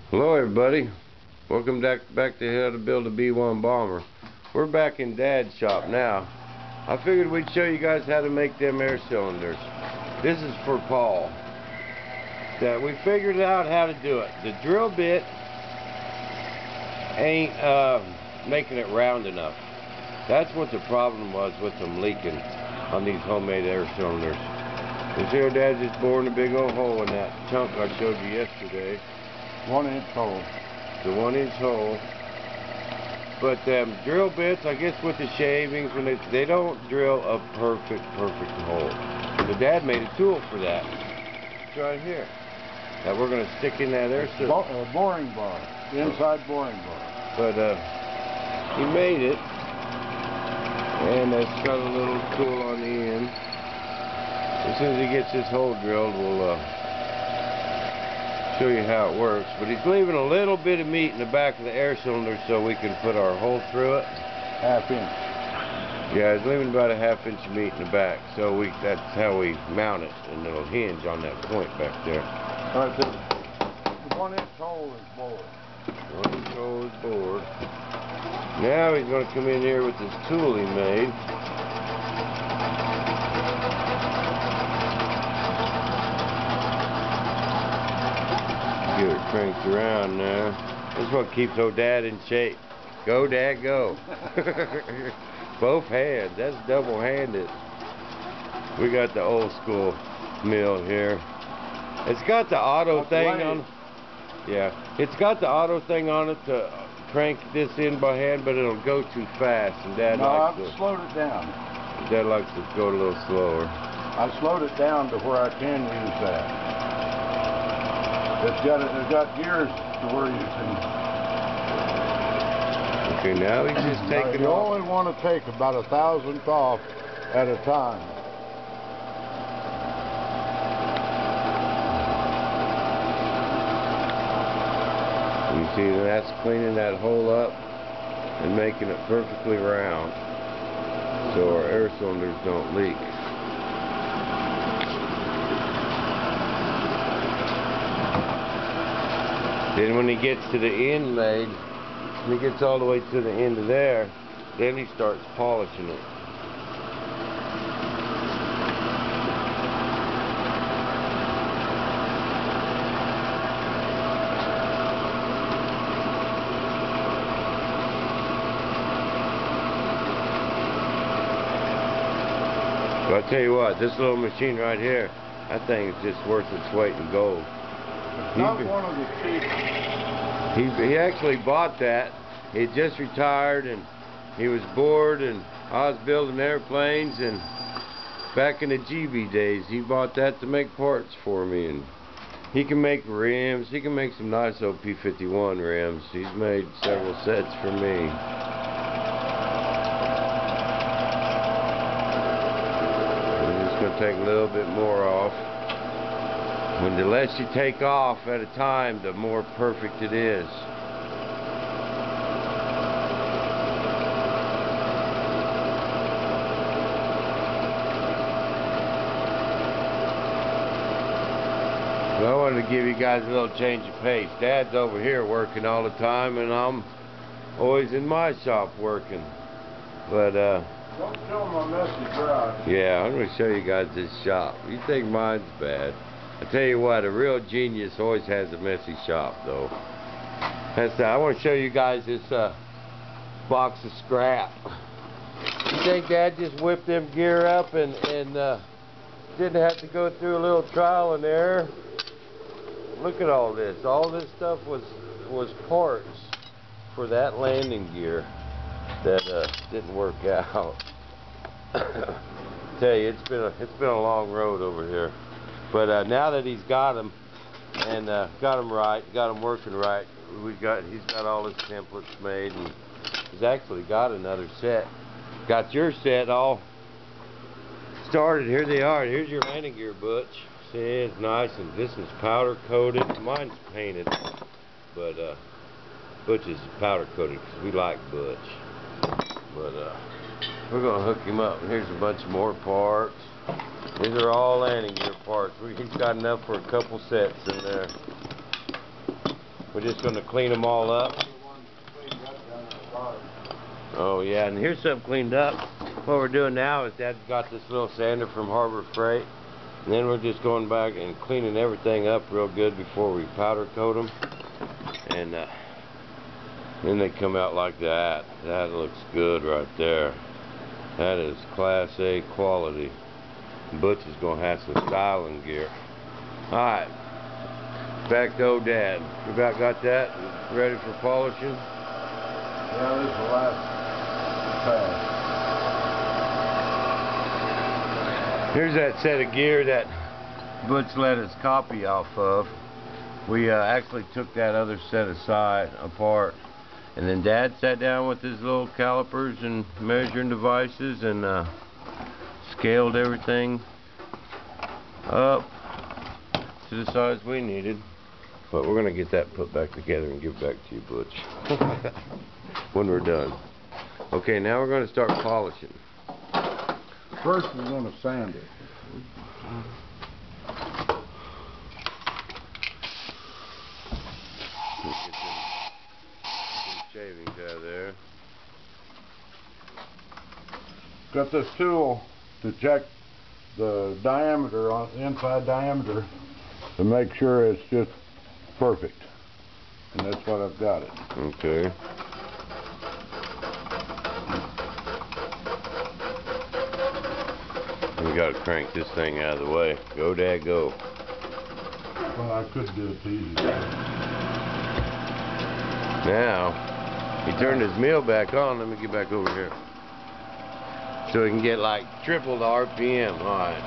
Hello everybody, welcome back to How to Build a B-1 Bomber. We're back in Dad's shop now. I figured we'd show you guys how to make them air cylinders. This is for Paul. That we figured out how to do it. The drill bit ain't making it round enough. That's what the problem was with them leaking on these homemade air cylinders. You see how Dad just boring a big old hole in that chunk I showed you yesterday. 1 inch hole. The 1 inch hole. But drill bits, I guess with the shavings, when they don't drill a perfect hole. So Dad made a tool for that. It's right here. That we're going to stick in that air cylinder. Boring bar. The inside boring bar. But he made it. And it's got a little tool on the end. As soon as he gets this hole drilled, we'll show you how it works. But he's leaving a little bit of meat in the back of the air cylinder so we can put our hole through it. Half inch. Yeah, he's leaving about a half-inch of meat in the back, so that's how we mount it, and it'll hinge on that point back there. All right, the 1 inch hole is bored. 1 inch hole is bored. Now he's going to come in here with this tool he made. Get it cranked around now. That's what keeps old Dad in shape. Go, Dad, go. Both hands. That's double-handed. We got the old school mill here. It's got the auto thing on. Yeah, it's got the auto thing on it to crank this in by hand, but it'll go too fast, and Dad likes to. I've slowed it down. Dad likes to go a little slower. I slowed it down to where I can use that. It's got gears to where you can. Okay, now he's just taking You off. only want to take about 1,000th off at a time. You see, that's cleaning that hole up and making it perfectly round so our air cylinders don't leak. Then when he gets to the end made, when he gets all the way to the end of there, then he starts polishing it. But I'll tell you what, this little machine right here, I think it's just worth its weight in gold. Not one of the cheap. He actually bought that. He had just retired and he was bored, and I was building airplanes, and back in the GB days he bought that to make parts for me. And he can make rims. He can make some nice old P-51 rims. He's made several sets for me. I'm just going to take a little bit more off. When the less you take off at a time, the more perfect it is. Well, I wanted to give you guys a little change of pace. Dad's over here working all the time, and I'm always in my shop working. But Don't show my messy drive. yeah, I'm going to show you guys this shop. You think mine's bad? I tell you what, a real genius always has a messy shop, though. I want to show you guys this box of scrap. You think Dad just whipped them gear up and didn't have to go through a little trial and error? Look at all this. All this stuff was parts for that landing gear that didn't work out. Tell you, it's been a long road over here. But now that he's got them and got them right, got them working right, he's got all his templates made, and he's actually got another set. Got your set all started. Here they are. Here's your landing gear, Butch. See, it's nice, and this is powder coated. Mine's painted, but Butch is powder coated because we like Butch. But we're gonna hook him up. And here's a bunch of more parts. These are all landing gear parts. He's got enough for a couple sets in there. We're just going to clean them all up. Oh yeah, and here's something cleaned up. What we're doing now is Dad's got this little sander from Harbor Freight. And then we're just going back and cleaning everything up real good before we powder coat them. And then they come out like that. That looks good right there. That is Class A quality. Butch is going to have some styling gear. Alright, back to old Dad. You about got that ready for polishing? Yeah, this is the last pass. Here's that set of gear that Butch let us copy off of. We actually took that other set aside apart, and then Dad sat down with his little calipers and measuring devices and scaled everything up to the size we needed. But we're gonna get that put back together and give it back to you, Butch, when we're done. Okay, now we're gonna start polishing. First, we're going to sand it. Get some shavings out of there. Got this tool to check the diameter, on inside diameter, to make sure it's just perfect. And that's what I've got it. Okay. We gotta crank this thing out of the way. Go, Dad, go. Well, I could do it easy. Now, he turned his mill back on. Let me get back over here. So he can get like triple the RPM. Alright.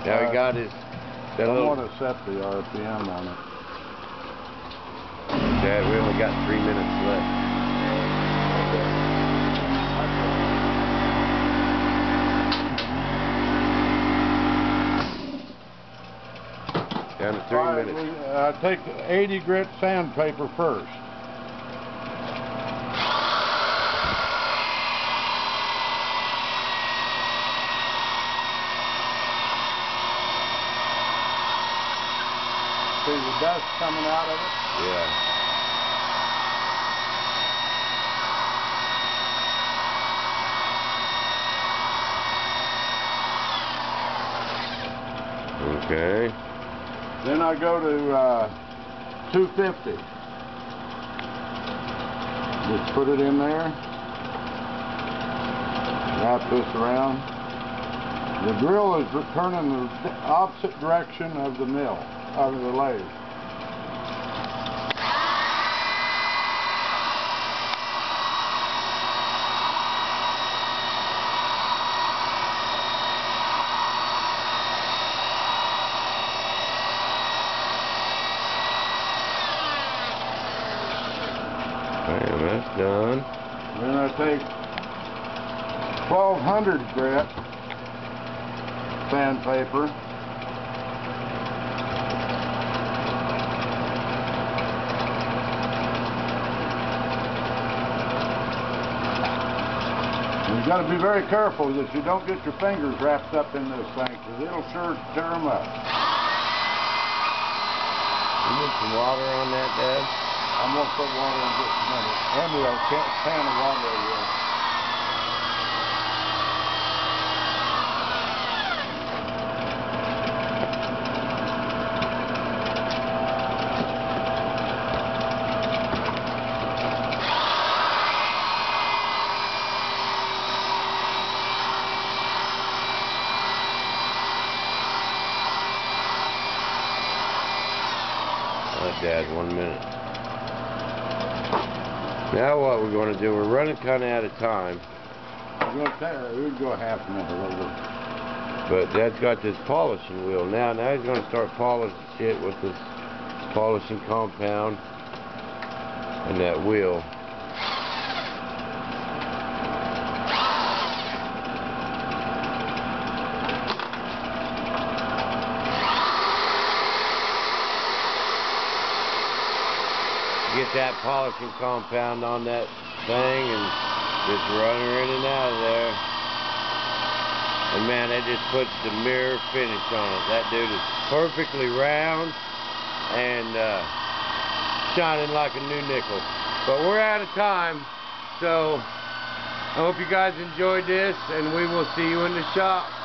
Now he got his... I want to set the RPM on it. Dad, we only got 3 minutes left. Down to 3 minutes. Take 80 grit sandpaper first. See the dust coming out of it? Yeah. Okay. Then I go to 250. Just put it in there. Wrap this around. The drill is turning the opposite direction of the mill, of the lathe. And that's done. Then I take 1200 grit sandpaper. You've got to be very careful that you don't get your fingers wrapped up in this thing, because it'll sure tear them up. You need some water on that, Dad? I'm going to put water in just a minute. Hand me a can of water over there. Dad, 1 minute. Now what we're going to do, we're running kind of out of time. We'll go half a minute over. But Dad's got this polishing wheel now. Now he's going to start polishing shit with this polishing compound and that wheel. Get that polishing compound on that thing and just run her in and out of there. And man, that just puts the mirror finish on it. That dude is perfectly round and shining like a new nickel. But we're out of time, so I hope you guys enjoyed this, and we will see you in the shop.